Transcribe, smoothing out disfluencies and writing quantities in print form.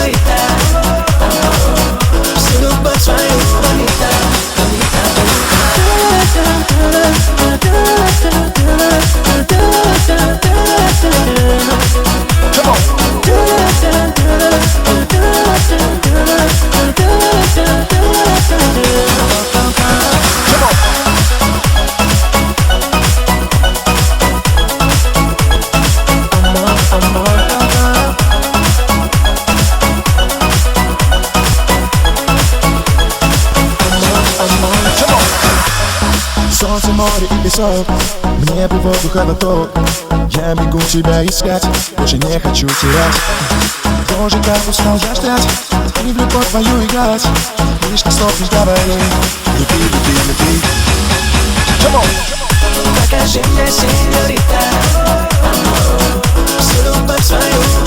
señorita, всюду под свою bonita, bonita, Солнце, море и песок, мне по воду холодок. Я бегу тебя искать, больше не хочу терять. Боже, как устал я ждать и в любовь твою играть. Лишних слов не говори, люби, люби, люби. покажи мне, señorita, всюду под свою